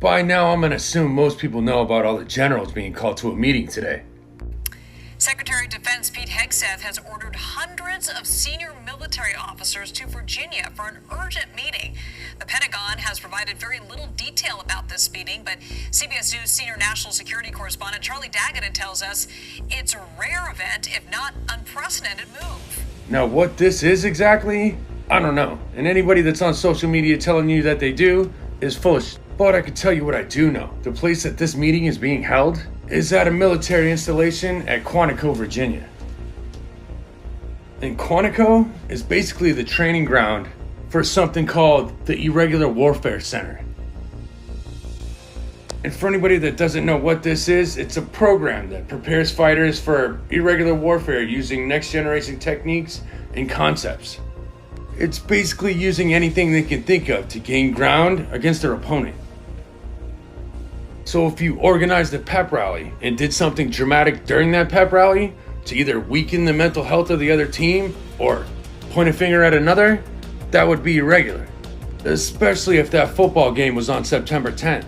By now, I'm gonna assume most people know about all the generals being called to a meeting today. Secretary of Defense Pete Hegseth has ordered hundreds of senior military officers to Virginia for an urgent meeting. The Pentagon has provided very little detail about this meeting, but CBS News senior national security correspondent Charlie Daggett tells us it's a rare event, if not unprecedented move. Now, what this is exactly, I don't know. And anybody that's on social media telling you that they do is foolish. But I can tell you what I do know. The place that this meeting is being held is at a military installation at Quantico, Virginia. And Quantico is basically the training ground for something called the Irregular Warfare Center. And for anybody that doesn't know what this is, it's a program that prepares fighters for irregular warfare using next generation techniques and concepts. It's basically using anything they can think of to gain ground against their opponent. So if you organized a pep rally and did something dramatic during that pep rally to either weaken the mental health of the other team or point a finger at another, that would be irregular. Especially if that football game was on September 10th.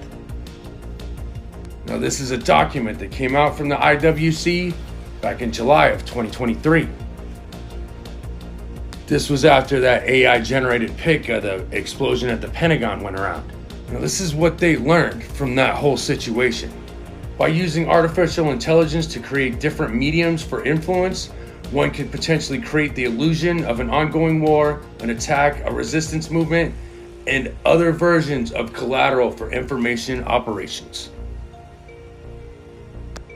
Now this is a document that came out from the IWC back in July of 2023. This was after that AI generated pic of the explosion at the Pentagon went around. Now, this is what they learned from that whole situation. By using artificial intelligence to create different mediums for influence, one can potentially create the illusion of an ongoing war, an attack, a resistance movement, and other versions of collateral for information operations.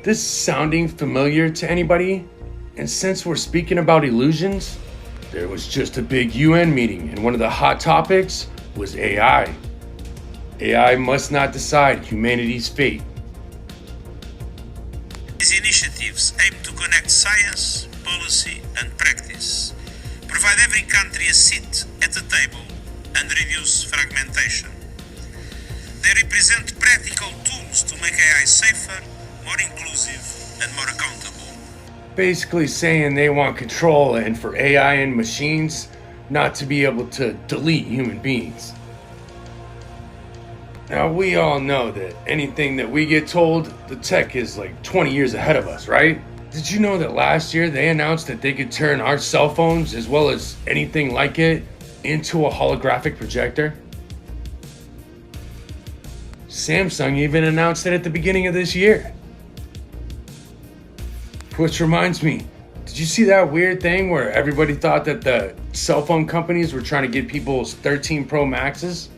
This sounding familiar to anybody? And since we're speaking about illusions, there was just a big UN meeting, and one of the hot topics was AI. AI must not decide humanity's fate. These initiatives aim to connect science, policy, and practice, provide every country a seat at the table, and reduce fragmentation. They represent practical tools to make AI safer, more inclusive, and more accountable. Basically saying they want control and for AI and machines not to be able to delete human beings. Now, we all know that anything that we get told, the tech is like 20 years ahead of us, right? Did you know that last year they announced that they could turn our cell phones, as well as anything like it, into a holographic projector? Samsung even announced it at the beginning of this year. Which reminds me, did you see that weird thing where everybody thought that the cell phone companies were trying to get people's 13 Pro Maxes?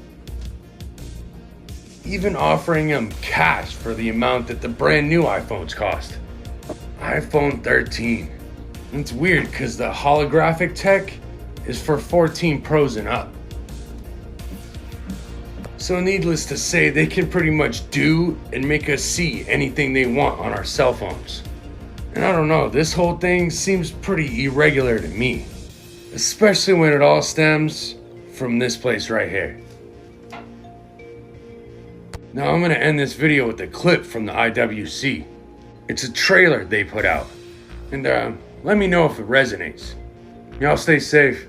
Even offering them cash for the amount that the brand new iPhones cost. iPhone 13. It's weird because the holographic tech is for 14 Pros and up. So needless to say, they can pretty much do and make us see anything they want on our cell phones. And I don't know, this whole thing seems pretty irregular to me. Especially when it all stems from this place right here. Now I'm gonna end this video with a clip from the IWC. It's a trailer they put out. And let me know if it resonates. Y'all stay safe.